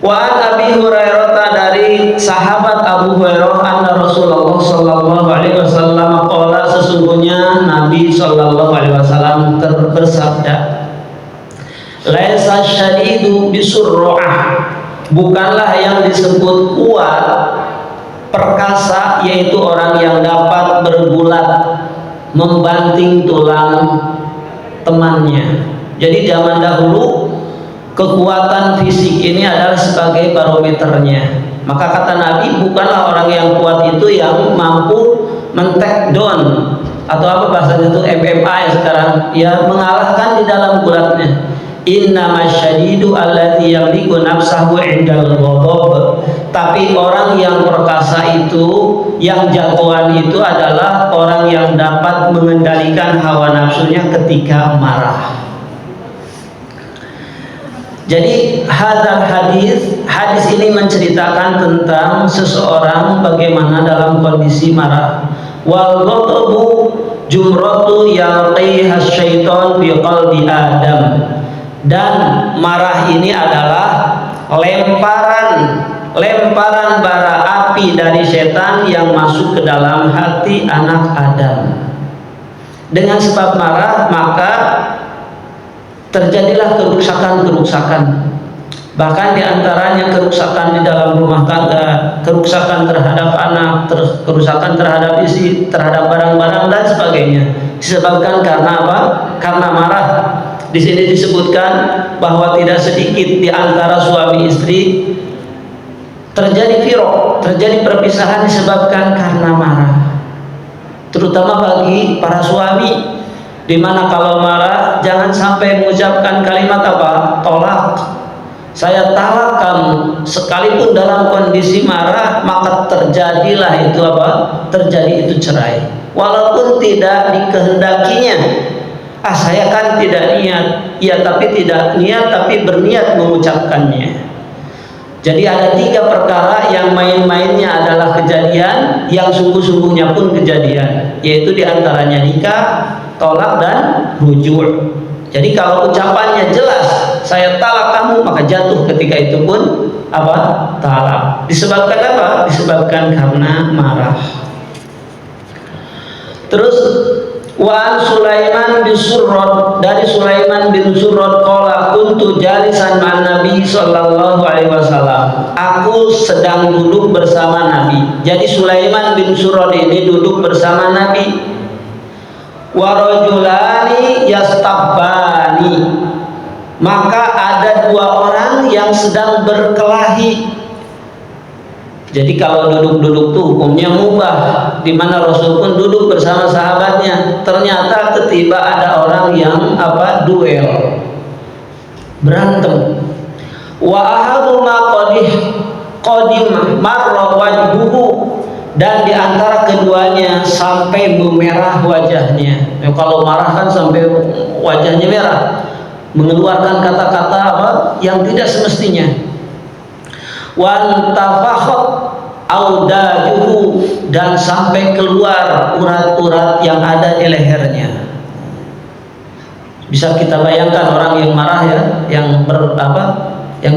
Wa an Abi Hurairah, dari sahabat Abu Hurairah, anna Rasulullah sallallahu alaihi wasallam qala, sesungguhnya Nabi sallallahu alaihi wasallam bersabda, laisa syadidu bisurra'ah, bukanlah yang disebut kuat perkasa yaitu orang yang dapat bergulat membanting tulang temannya. Jadi zaman dahulu kekuatan fisik ini adalah sebagai barometernya. Maka kata Nabi, bukanlah orang yang kuat itu yang mampu men-take down atau apa bahasanya itu MMA ya sekarang, ya mengalahkan di dalam gulatnya. Innama syadidu alladzi yamliku nafsahu indal ghadab. Tapi orang yang perkasa itu, yang jagoan itu adalah orang yang dapat mengendalikan hawa nafsunya ketika marah. Jadi hadis ini menceritakan tentang seseorang bagaimana dalam kondisi marah. Wal ghadabu jumratu yalqiha syaitan fi qalbi Adam. Dan marah ini adalah lemparan bara api dari setan yang masuk ke dalam hati anak Adam. Dengan sebab marah maka terjadilah kerusakan. Bahkan diantaranya kerusakan di dalam rumah tangga, kerusakan terhadap anak, kerusakan terhadap istri, terhadap barang-barang dan sebagainya. Disebabkan karena apa? Karena marah. Di sini disebutkan bahwa tidak sedikit di antara suami istri terjadi firaq, terjadi perpisahan disebabkan karena marah. Terutama bagi para suami, di mana kalau marah jangan sampai mengucapkan kalimat apa? Tolak. Saya talak kamu. Sekalipun dalam kondisi marah, maka terjadilah itu apa? Terjadi itu cerai. Walaupun tidak dikehendakinya. Saya kan tidak niat. Ya, tapi tidak niat, tapi berniat mengucapkannya. Jadi ada 3 perkara yang main-mainnya adalah kejadian, yang sungguh-sungguhnya pun kejadian, yaitu diantaranya nikah, tolak, dan rujuk. Jadi kalau ucapannya jelas, saya talak kamu, maka jatuh ketika itu pun apa? Talak. Disebabkan apa? Disebabkan karena marah. Terus wa Sulaiman bin Surrad, dari Sulaiman bin Surrad qala kuntu jalisan ma'an Nabi sallallahu alaihi wasallam. Aku sedang duduk bersama Nabi. Jadi Sulaiman bin Surrad ini duduk bersama Nabi. Wa rajulani yastabbani, maka ada 2 orang yang sedang berkelahi. Jadi kalau duduk-duduk tuh hukumnya mubah, di mana Rasul pun duduk bersama sahabatnya. Ternyata tiba ada orang yang apa? Duel, berantem. Wa ahaduma qadim marra wajhuhu, dan di antara keduanya sampai memerah wajahnya. Kalau marah kan sampai wajahnya merah, mengeluarkan kata-kata apa yang tidak semestinya. Wan tafakhat audajuhu, dan sampai keluar urat-urat yang ada di lehernya. Bisa kita bayangkan orang yang marah ya, yang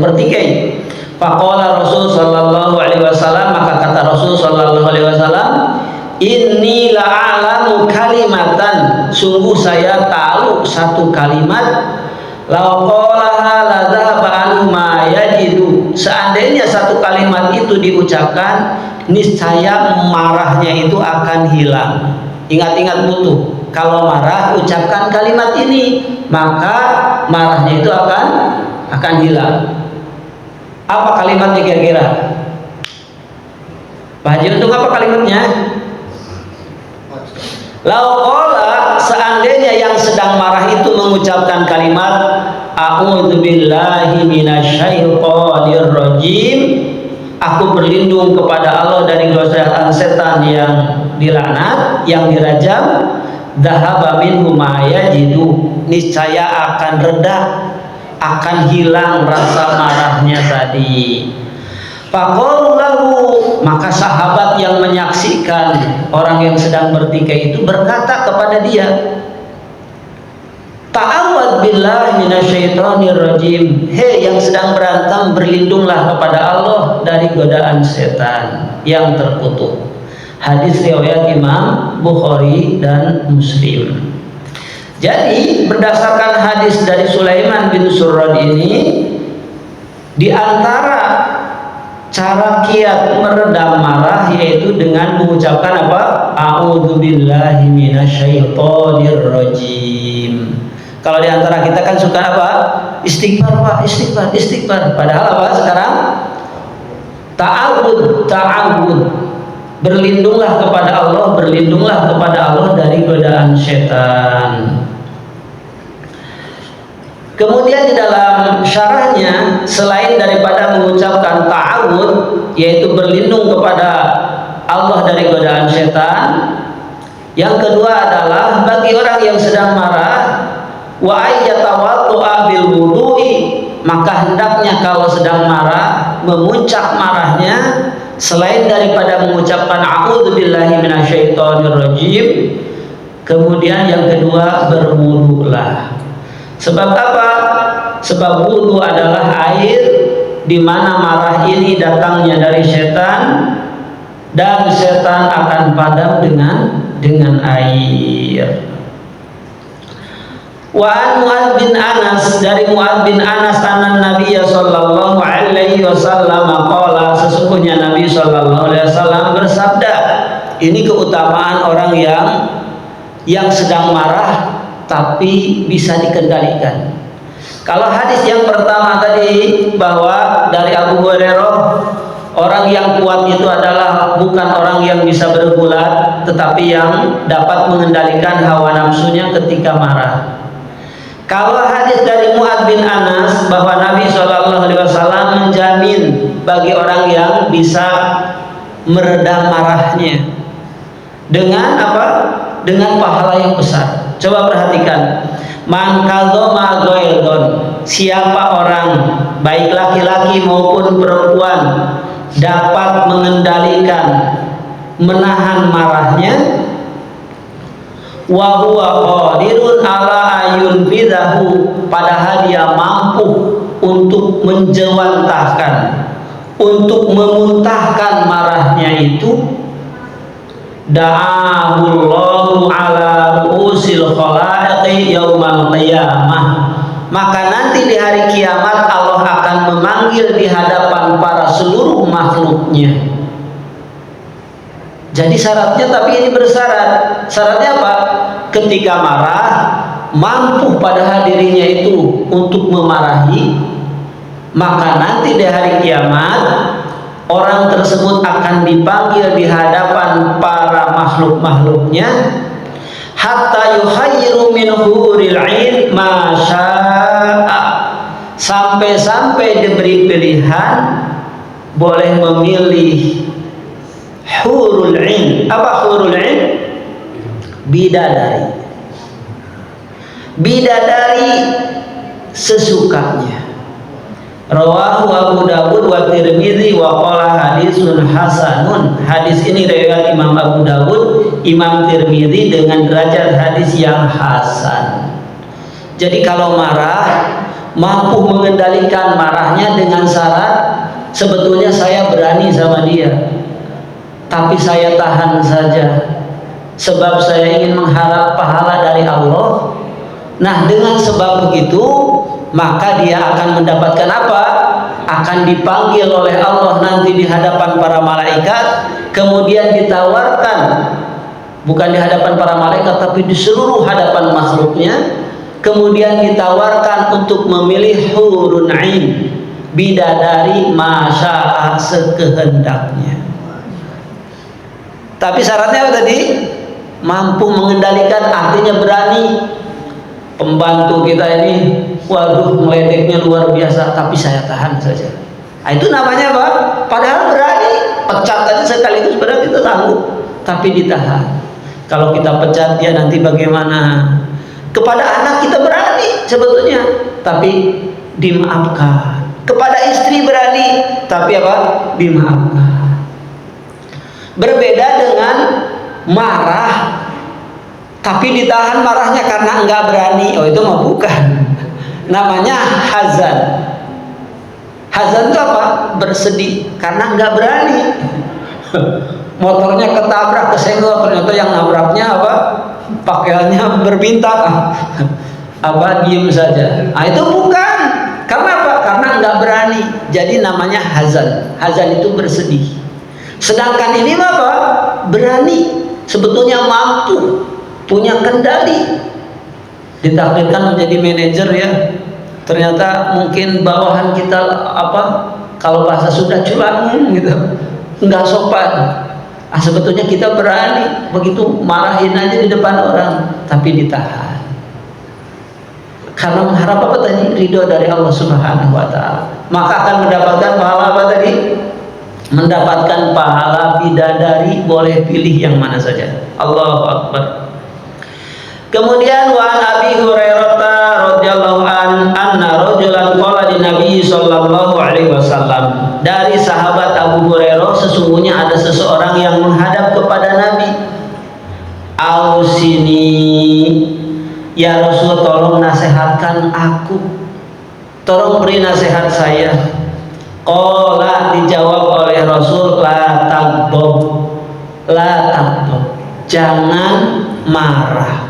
bertikai. Faqala Rasul sallallahu alaihi wasallam, maka kata Rasul sallallahu alaihi wasallam, inni la'alamu kalimatan, sungguh saya tahu satu kalimat, law qalaha la dhahaba anhu ma yajidu, seandainya satu kalimat itu diucapkan, niscaya marahnya itu akan hilang. Ingat-ingat butuh, kalau marah ucapkan kalimat ini, maka marahnya itu akan hilang. Apa kalimatnya kira-kira? Pak Haji, untuk apa kalimatnya? Lau qala, seandainya yang sedang marah itu mengucapkan kalimat a'udzubillahi minasyaitonir rajim, aku berlindung kepada Allah dari godaan setan yang dilaknat, yang dirajam, dhahaba minhu ma yajidu, niscaya akan reda, akan hilang rasa marahnya tadi. Faqallahu, maka sahabat yang menyaksikan orang yang sedang bertikai itu berkata kepada dia, ta'awad billahi minasyaitonir rajim. Hei yang sedang berantem, berlindunglah kepada Allah dari godaan setan yang terkutuk. Hadis riwayat Imam Bukhari dan Muslim. Jadi berdasarkan hadis dari Sulaiman bin Surrad ini, di antara cara kiat meredam marah yaitu dengan mengucapkan apa? A'udzubillahi minasyaitonir rajim. Kalau di antara kita kan suka apa? Istighfar Pak, istighfar, istighfar. Padahal apa sekarang? Ta'awud, ta'awud. Berlindunglah kepada Allah, berlindunglah kepada Allah dari godaan setan. Kemudian di dalam syarahnya, selain daripada mengucapkan ta'awud, yaitu berlindung kepada Allah dari godaan setan, yang kedua adalah bagi orang yang sedang marah, wa ayyatawaddu'a bil wudu'i, maka hendaknya kalau sedang marah, memuncak marahnya, selain daripada mengucapkan a'udzubillahi minasyaitonir rajim, kemudian yang kedua berwudulah. Sebab apa? Sebab wudu adalah air di mana marah ini datangnya dari setan, dan setan akan padam dengan air. Wa an Mu'adz bin Anas, dari Mu'adz bin Anas, anna Nabiy sallallahu alaihi wasallam qala, sesungguhnya Nabi sallallahu alaihi wasallam bersabda. Ini keutamaan orang yang sedang marah tapi bisa dikendalikan. Kalau hadis yang pertama tadi bahwa dari Abu Hurairah, orang yang kuat itu adalah bukan orang yang bisa bergulat, tetapi yang dapat mengendalikan hawa nafsunya ketika marah. Kalau hadis dari Mu'adz bin Anas bahwa Nabi SAW menjamin bagi orang yang bisa meredam marahnya dengan apa? Dengan pahala yang besar. Coba perhatikan. Man kadzama ghaidon, siapa orang baik laki-laki maupun perempuan dapat mengendalikan, menahan marahnya, wa huwa qadirun ala ayunfidahu, padahal dia mampu untuk menjewantahkan, untuk memuntahkan marahnya itu, da'ahullahu ala ru'usil khalaiqi yaumal qiyamah, maka nanti di hari kiamat Allah akan memanggil di hadapan para seluruh makhluknya. Jadi syaratnya, tapi ini bersyarat. Syaratnya apa? Ketika marah, mampu pada dirinya itu untuk memarahi, maka nanti di hari kiamat orang tersebut akan dipanggil di hadapan para makhluk-makhluknya, hatta yuhayyiru min huril 'ain ma syaa, sampai-sampai diberi pilihan boleh memilih hurul 'ain. Apa hurul 'ain? Bidadari. Bidadari sesukanya. Rawahu Abu Dawud wa Tirmidzi wa qala hadisun hasanun. Hadis ini riwayat Imam Abu Dawud, Imam Tirmidzi dengan derajat hadis yang hasan. Jadi kalau marah, mampu mengendalikan marahnya dengan syarat sebetulnya saya berani sama dia, tapi saya tahan saja sebab saya ingin mengharap pahala dari Allah. Nah, dengan sebab begitu maka dia akan mendapatkan apa? Akan dipanggil oleh Allah nanti di hadapan para malaikat, kemudian ditawarkan, bukan di hadapan para malaikat tapi di seluruh hadapan makhluknya, kemudian ditawarkan untuk memilih hurun 'ain, bidadari masya'a, sekehendaknya. Tapi syaratnya apa tadi? Mampu mengendalikan, artinya berani. Pembantu kita ini, waduh, meledeknya luar biasa, tapi saya tahan saja. Nah, itu namanya apa? Padahal berani, pecat aja sekaligus, padahal kita sanggup, tapi ditahan. Kalau kita pecat dia nanti bagaimana? Kepada anak kita berani sebetulnya, tapi dimaafkan. Kepada istri berani, tapi apa? Dimaafkan. Berbeda dengan marah tapi ditahan marahnya karena enggak berani. Oh, itu mah bukan. namanya hazan. Hazan itu apa? Bersedih karena nggak berani. Motornya ketabrak, kesenggol, ternyata yang nabraknya apa? Pakaiannya berbintang. Apa, diem saja. Nah, itu bukan. Karena apa? Karena nggak berani. Jadi namanya hazan. Hazan itu bersedih. Sedangkan ini apa? Berani. Sebetulnya mampu, punya kendali. Ditakdirkan menjadi manajer ya. Ternyata mungkin bawahan kita apa? Kalau bahasa sudah culang gitu, nggak sopan. Ah, sebetulnya kita berani, begitu marahin aja di depan orang, tapi ditahan. Karena mengharap apa tadi? Ridho dari Allah Subhanahu wa Ta'ala. Maka akan mendapatkan pahala apa tadi? Mendapatkan pahala bidadari, boleh pilih yang mana saja. Allahu Akbar. Kemudian wa Abi Hurairah radhiyallahu anna rajulan qala di Nabi sallallahu alaihi wasallam. Dari sahabat Abu Hurairah, sesungguhnya ada seseorang yang menghadap kepada Nabi. Ausini, ya Rasul, tolong nasihatkan aku. Tolong beri nasihat saya. Qala, dijawab oleh Rasul, la taghdab. La taghdab. Jangan marah.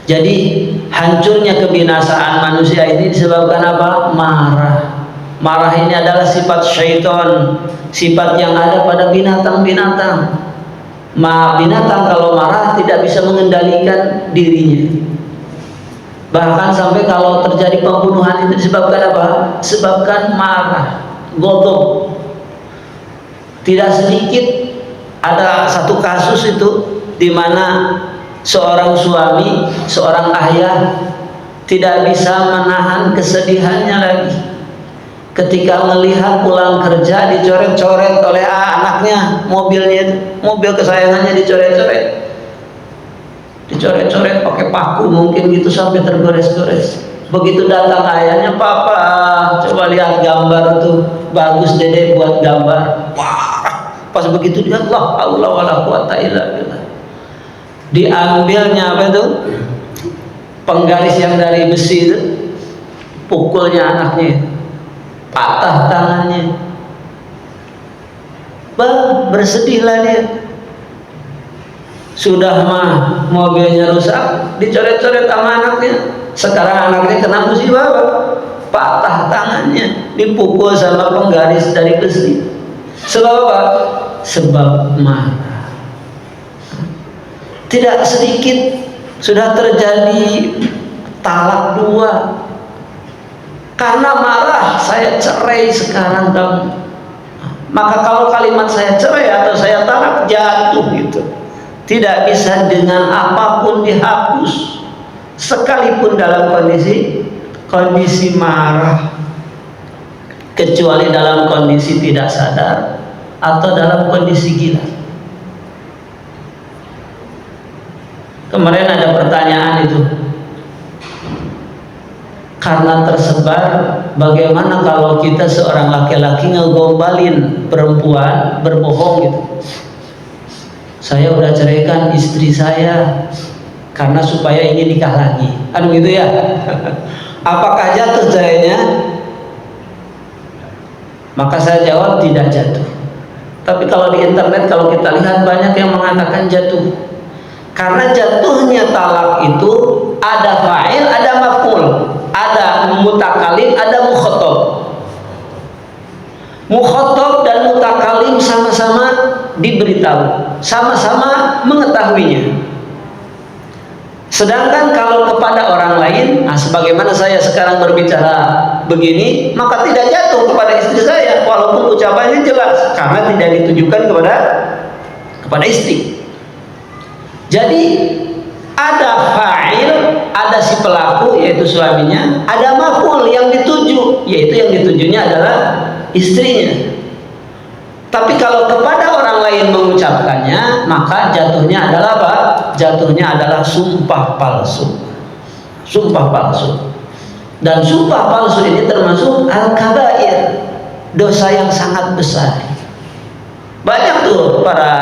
Jadi hancurnya kebinasaan manusia ini disebabkan apa? Marah. Marah ini adalah sifat syaitan, sifat yang ada pada binatang-binatang. Binatang kalau marah tidak bisa mengendalikan dirinya. Bahkan sampai kalau terjadi pembunuhan itu disebabkan apa? Disebabkan marah, godok. Tidak sedikit ada satu kasus itu di mana seorang suami, seorang ayah tidak bisa menahan kesedihannya lagi ketika melihat pulang kerja dicoret-coret oleh anaknya, mobilnya, mobil kesayangannya dicoret-coret pakai paku mungkin gitu sampai tergores-gores. Begitu datang ayahnya, papa coba lihat gambar tuh, bagus dede buat gambar. Wah, pas begitu dia, Allah wala quwata illa billah. Diambilnya apa itu? Penggaris yang dari besi itu, pukulnya anaknya, patah tangannya. Bersedihlah dia. Sudah mah mobilnya rusak, dicoret-coret sama anaknya. Sekarang anaknya kena musibah, patah tangannya, dipukul sama penggaris dari besi. Sebab apa? Sebab marah. Tidak sedikit sudah terjadi talak 2 karena marah. Saya cerai sekarang kamu. Maka kalau kalimat saya cerai atau saya talak, jatuh gitu. Tidak bisa dengan apapun dihapus, sekalipun dalam kondisi marah, kecuali dalam kondisi tidak sadar atau dalam kondisi gila. Kemarin ada pertanyaan itu, karena tersebar, bagaimana kalau kita seorang laki-laki ngegombalin perempuan berbohong gitu. Saya udah ceraikan istri saya karena supaya ingin nikah lagi. Aduh gitu ya. Apakah jatuh cerainya? Maka saya jawab tidak jatuh. Tapi kalau di internet kalau kita lihat banyak yang mengatakan jatuh. Karena jatuhnya talak itu ada fa'il, ada maf'ul, ada mutakalim, ada mukhatab. Mukhatab dan mutakalim sama-sama diberitahu, sama-sama mengetahuinya. Sedangkan kalau kepada orang lain, sebagaimana saya sekarang berbicara begini, maka tidak jatuh kepada istri saya, walaupun ucapannya jelas, karena tidak ditujukan kepada istri. Jadi ada fa'il, ada si pelaku yaitu suaminya, ada maf'ul yang dituju, yaitu yang ditujunya adalah istrinya. Tapi kalau kepada orang lain mengucapkannya, maka jatuhnya adalah apa? Jatuhnya adalah sumpah palsu. Sumpah palsu. Dan sumpah palsu ini termasuk al-kabair, dosa yang sangat besar. Banyak tuh para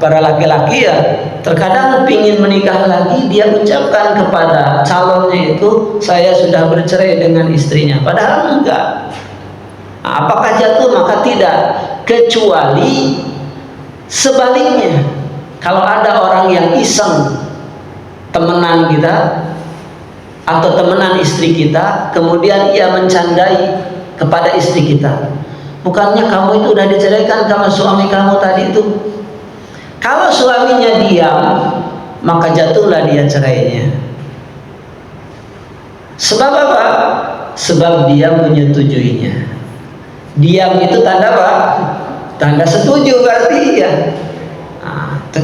para laki-laki ya terkadang ingin menikah lagi, dia ucapkan kepada calonnya itu, saya sudah bercerai dengan istrinya, padahal enggak. Apakah jatuh? Maka tidak, kecuali sebaliknya. Kalau ada orang yang iseng temenan kita atau temenan istri kita, kemudian ia mencandai kepada istri kita, bukannya kamu itu udah diceraikan sama suami kamu tadi itu? Kalau suaminya diam, maka jatuhlah dia cerainya. Sebab apa? Sebab dia menyetujuinya. Diam itu tanda apa? Tanda setuju berarti ya.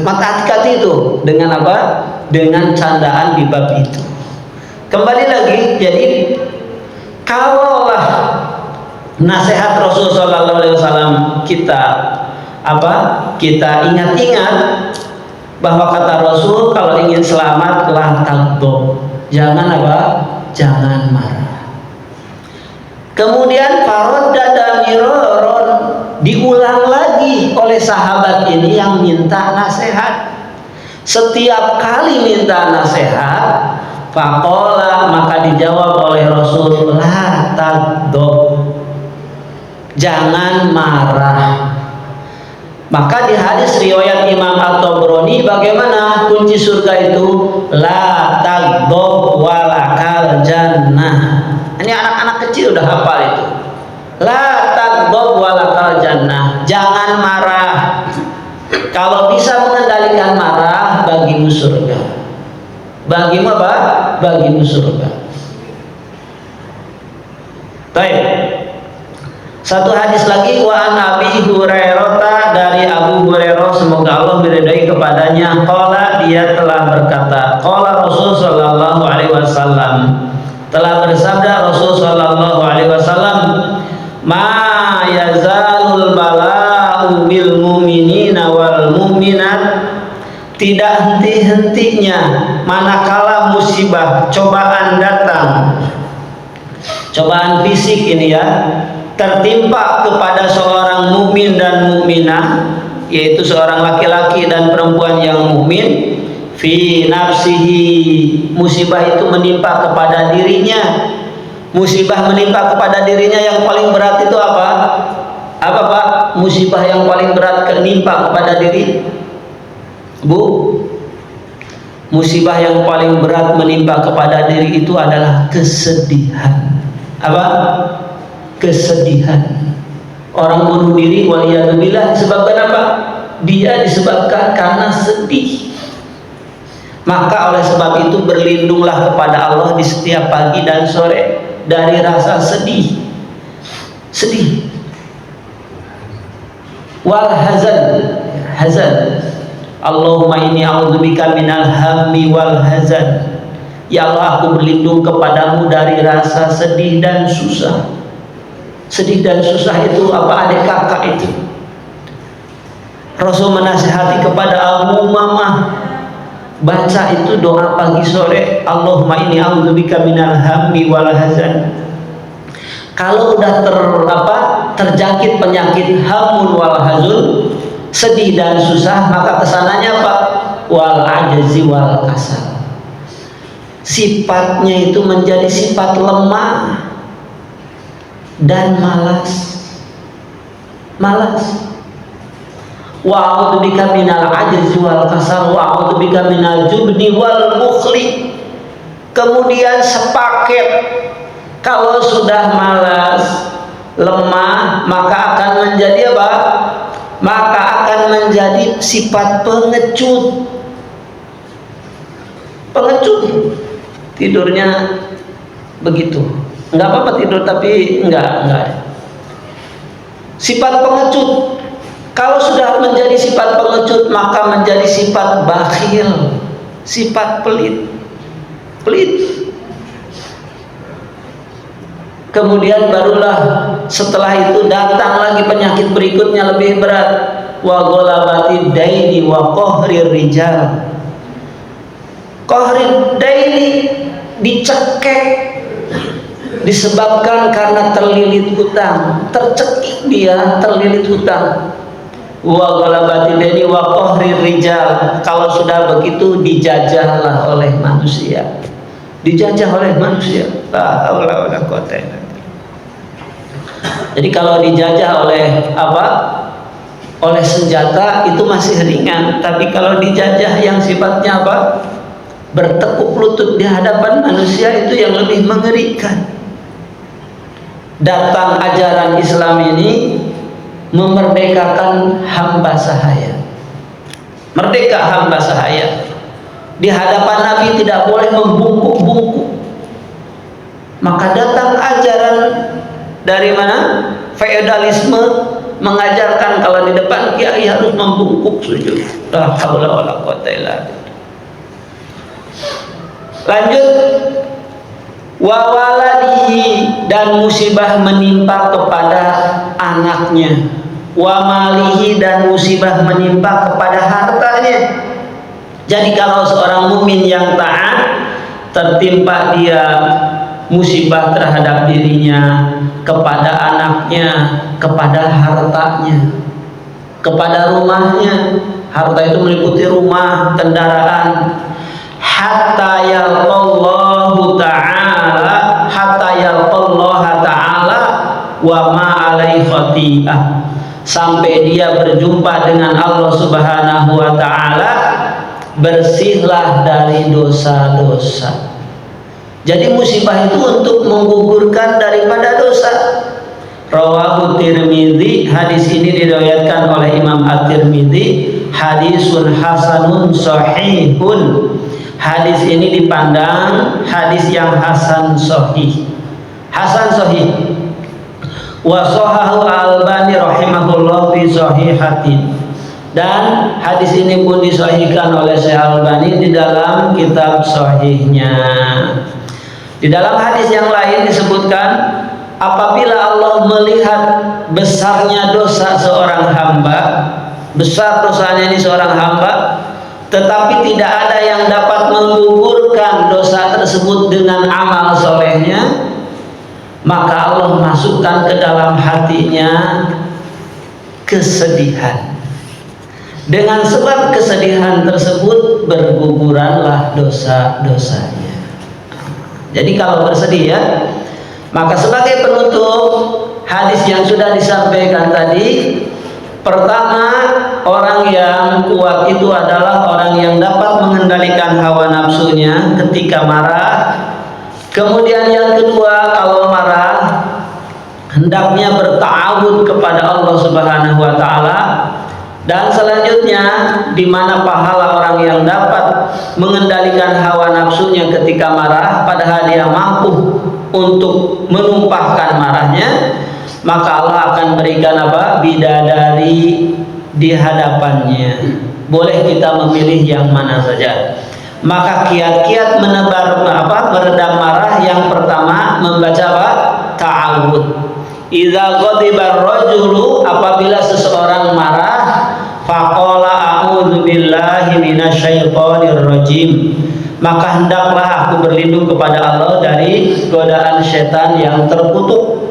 Maka hati-hati itu dengan apa? Dengan candaan di bab itu. Kembali lagi, jadi kalaulah nasihat Rasulullah SAW kita ingat-ingat bahwa kata Rasul, kalau ingin selamat la taghdab, jangan apa? Jangan marah. Kemudian faradda miraron, diulang lagi oleh sahabat ini yang minta nasihat. Setiap kali minta nasihat, faqala, maka dijawab oleh Rasul, la taghdab, jangan marah. Maka di hadis riwayat Imam At-Tabrani, bagaimana kunci surga itu? La taghdab walakal jannah. Ini anak-anak kecil udah hafal itu. La taghdab walakal jannah, jangan marah. Kalau bisa mengendalikan marah, bagimu surga. Bagimu apa? Bagimu surga. Baik. Satu hadis lagi, wa an Abi Hurairah, dari Abu Hurairah, semoga Allah meridai kepadanya, qala, dia telah berkata, qala Rasul sallallahu alaihi wasallam, telah bersabda Rasul sallallahu alaihi wasallam, ma yazalul bala'u bil mu'minina wal mu'minat, tidak henti-hentinya manakala musibah, cobaan datang, cobaan fisik ini ya, tertimpa kepada seorang mukmin dan mukminah, yaitu seorang laki-laki dan perempuan yang mukmin, fi nafsihi, musibah itu menimpa kepada dirinya. Musibah menimpa kepada dirinya yang paling berat itu apa? Apa Pak? Musibah yang paling berat menimpa kepada diri, Bu? Musibah yang paling berat menimpa kepada diri itu adalah kesedihan. Apa? Kesedihan. Orang bunuh diri, waliyadzubillah, disebabkan apa? Dia disebabkan karena sedih. Maka oleh sebab itu berlindunglah kepada Allah di setiap pagi dan sore dari rasa sedih. Sedih. Wal hazan. Allahumma inni a'udzubika minal hammi wal hazan. Ya Allah, aku berlindung kepadamu dari rasa sedih dan susah. Sedih dan susah itu apa? Adik kakak itu. Rasul menasihati kepada Abu Umamah, baca itu doa pagi sore, Allahumma inni a'udzubika minal hammi wal hazan. Kalau udah terjangkit penyakit hamun wal hazun, sedih dan susah, maka kesananya apa? Wal ajzi wal kasal. Sifatnya itu menjadi sifat lemah dan malas. Wa a'udzubika minal ajzi wal kasal wa a'udzubika minal jubni wal bukhli. Kemudian sepaket, kalau sudah malas, lemah, maka akan menjadi apa? Maka akan menjadi sifat pengecut. Tidurnya begitu. Enggak apa-apa tidur, tapi enggak. Sifat pengecut. Kalau sudah menjadi sifat pengecut, maka menjadi sifat bakhil, sifat pelit. Kemudian barulah setelah itu datang lagi penyakit berikutnya lebih berat, wa ghalabati daini wa qahrir rijal. Qahrir daini, dicekek, disebabkan karena terlilit hutang, tercekik dia, terlilit hutang. wa ghalabati deni wa qahrir rijal. Kalau sudah begitu dijajahlah oleh manusia. Dijajah oleh manusia. La haula wala quwata illa billah. Jadi kalau dijajah oleh apa? Oleh senjata itu masih ringan, tapi kalau dijajah yang sifatnya apa? Bertekuk lutut di hadapan manusia, itu yang lebih mengerikan. Datang ajaran Islam ini memerdekakan hamba sahaya. Merdeka hamba sahaya. Di hadapan Nabi tidak boleh membungkuk-bungkuk. Maka datang ajaran dari mana? Feodalisme mengajarkan kalau di depan kiai harus membungkuk sujud. La haula wala quwata illa billah. Lanjut, wa waladihi, dan musibah menimpa kepada anaknya, wa malihi, dan musibah menimpa kepada hartanya. Jadi kalau seorang mukmin yang taat tertimpa dia musibah terhadap dirinya, kepada anaknya, kepada hartanya, kepada rumahnya. Harta itu meliputi rumah, kendaraan. Hatta yalqallahu ta'ala, hatta yalqallaha ta'ala wa ma alaihi khati'ah, sampai dia berjumpa dengan Allah Subhanahu wa ta'ala, bersihlah dari dosa-dosa. Jadi musibah itu untuk menggugurkan daripada dosa. Rawahu Tirmidzi, hadis ini diriwayatkan oleh Imam At-Tirmidzi, hadisun hasanun sahihun. Hadis ini dipandang hadis yang hasan sahih. Hasan sahih. Wa sahahu Al-Albani rahimahullah fi sahihatin. Dan hadis ini pun disahihkan oleh Syekh Al-Albani di dalam kitab sahihnya. Di dalam hadis yang lain disebutkan, apabila Allah melihat besarnya dosa seorang hamba, besar dosanya ini seorang hamba, tetapi tidak ada yang dapat menggugurkan dosa tersebut dengan amal solehnya, maka Allah masukkan ke dalam hatinya kesedihan. Dengan sebab kesedihan tersebut berguguranlah dosa-dosanya. Jadi kalau bersedih ya, maka sebagai penutup hadis yang sudah disampaikan tadi, pertama, orang yang kuat itu adalah orang yang dapat mengendalikan hawa nafsunya ketika marah. Kemudian yang kedua, kalau marah hendaknya bertawud kepada Allah Subhanahu wa taala. Dan selanjutnya, di mana pahala orang yang dapat mengendalikan hawa nafsunya ketika marah, padahal dia mampu untuk menumpahkan marahnya, maka Allah akan berikan apa? Bidadari di hadapannya. Boleh kita memilih yang mana saja. Maka kiat-kiat meredam marah, yang pertama membaca apa? Ta'awud. Idza ghadiba ar-rajulu, apabila seseorang marah, faqala a'udzu billahi minasyaitonir rajim, maka hendaklah aku berlindung kepada Allah dari godaan setan yang terkutuk.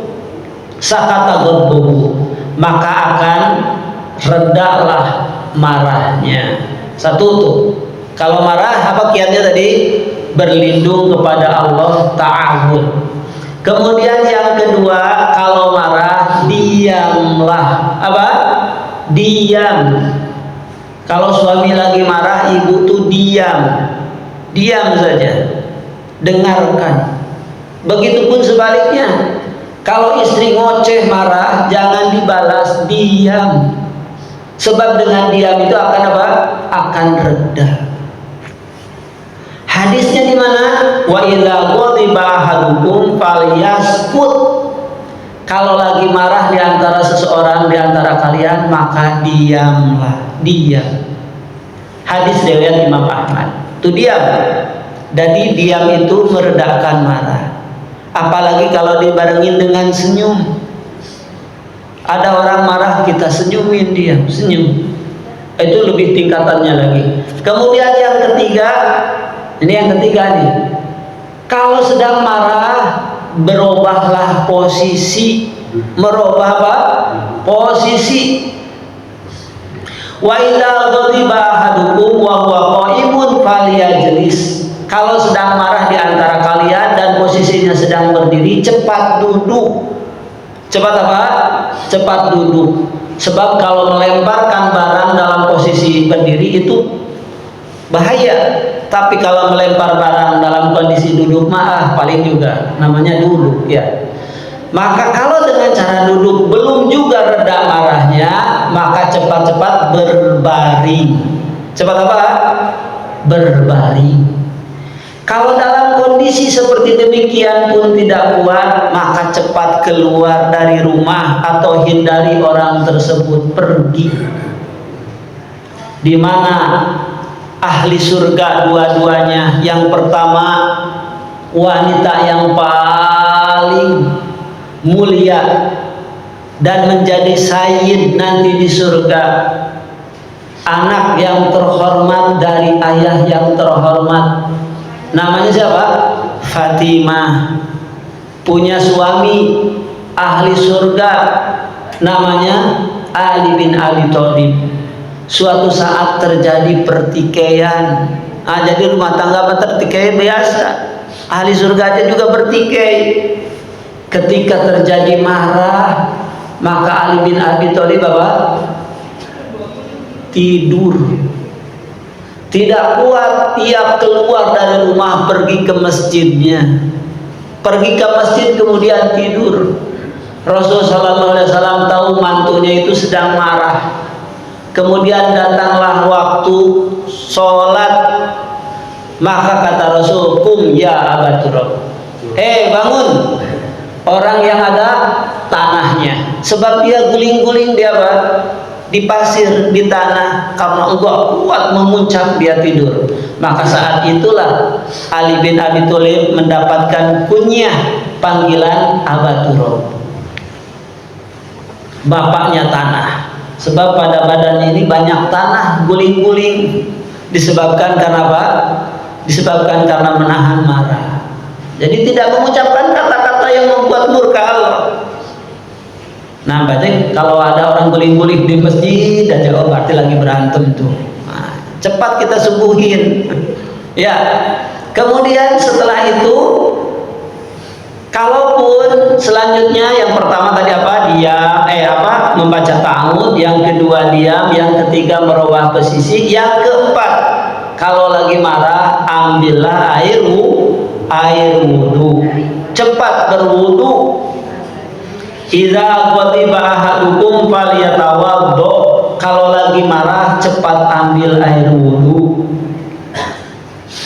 Sakata ghadbuhu, maka akan redalah marahnya. Satu tuh, kalau marah apa kiatnya tadi? Berlindung kepada Allah, ta'awud. Kemudian yang kedua, kalau marah diamlah. Apa? Diam. Kalau suami lagi marah, ibu tuh diam. Diam saja. Dengarkan. Begitupun sebaliknya. Kalau istri ngoceh marah, jangan dibalas, diam. Sebab dengan diam itu akan apa? Akan reda. Hadisnya di mana? Wa idza ghadiba ahadukum falyaskut. Kalau lagi marah di antara seseorang di antara kalian, maka diamlah, diam. Hadis riwayat Imam Ahmad. Itu diam. Jadi diam itu meredakan marah. Apalagi kalau dibarengin dengan senyum. Ada orang marah, kita senyumin dia, senyum. Itu lebih tingkatannya lagi. Kemudian yang ketiga, ini yang ketiga nih. Kalau sedang marah, berubahlah posisi. Merubah apa? Posisi. Wa idza ghadiba ahadukum wa huwa qa'imun falyajlis. Kalau sedang marah di antara kalian dan posisinya sedang berdiri, cepat duduk. Cepat apa? Cepat duduk. Sebab kalau melemparkan barang dalam posisi berdiri itu bahaya. Tapi kalau melempar barang dalam kondisi duduk mah paling juga namanya duduk ya. Maka kalau dengan cara duduk belum juga reda marahnya, maka cepat-cepat berbaring. Cepat apa? Berbaring. Kalau dalam kondisi seperti demikian pun tidak kuat, maka cepat keluar dari rumah atau hindari orang tersebut, pergi. Di mana ahli surga dua-duanya? Yang pertama, wanita yang paling mulia dan menjadi sayyid nanti di surga, anak yang terhormat dari ayah yang terhormat. Namanya siapa? Fatimah. Punya suami ahli surga, namanya Ali bin Abi Thalib. Suatu saat terjadi pertikaian. Jadi rumah tangga bertikai biasa. Ahli surga aja juga bertikai. Ketika terjadi marah, maka Ali bin Abi Thalib tidur. Tidak kuat, ia keluar dari rumah, pergi ke masjidnya. Pergi ke masjid kemudian tidur. Rasulullah SAW tahu mantunya itu sedang marah. Kemudian datanglah waktu sholat, maka kata Rasul, kum ya Aba Turab, bangun. Orang yang ada tanahnya, sebab dia guling-guling di pasir, di tanah, karena engkau kuat memuncak, dia tidur. Maka saat itulah Ali bin Abi Thalib mendapatkan kunyah panggilan Aba Turab, bapaknya tanah. Sebab pada badan ini banyak tanah guling-guling. Disebabkan karena apa? Disebabkan karena menahan marah. Jadi tidak mengucapkan kata-kata yang membuat murka Allah. Nah, berarti kalau ada orang guling-guling di masjid dan jawab, berarti lagi berantem tuh. Nah, cepat kita subuhin. Ya. Kemudian setelah itu, kalaupun selanjutnya yang pertama tadi membaca ta'awudz, yang kedua diam, yang ketiga merubah posisi, yang keempat kalau lagi marah ambillah air wudu, cepat berwudu. Idza ghadiba ahadukum falyatawaddo. Kalau lagi marah cepat ambil air wudu.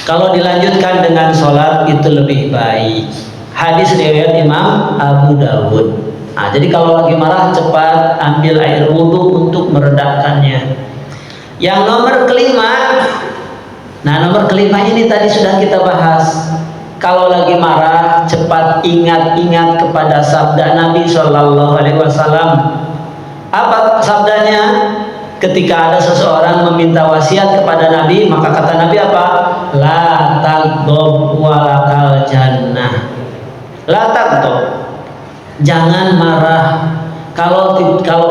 Kalau dilanjutkan dengan sholat itu lebih baik. Hadis riwayat Imam Abu Dawud. Nah, jadi kalau lagi marah cepat ambil air wudu untuk meredakannya. Yang nomor kelima, nomor kelima ini tadi sudah kita bahas. Kalau lagi marah cepat ingat-ingat kepada sabda Nabi Shallallahu Alaihi Wasallam. Apa sabdanya? Ketika ada seseorang meminta wasiat kepada Nabi, maka kata Nabi apa? La taghdab walakal jannah. La taghdab, jangan marah. Kalau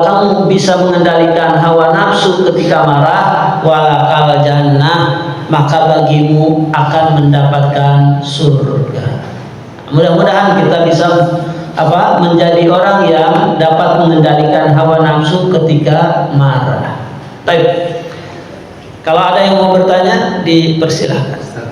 kamu bisa mengendalikan hawa nafsu ketika marah, walakal jannah, maka bagimu akan mendapatkan surga. Mudah-mudahan kita bisa menjadi orang yang dapat mengendalikan hawa nafsu ketika marah. Baik. Kalau ada yang mau bertanya, dipersilahkan. Ya.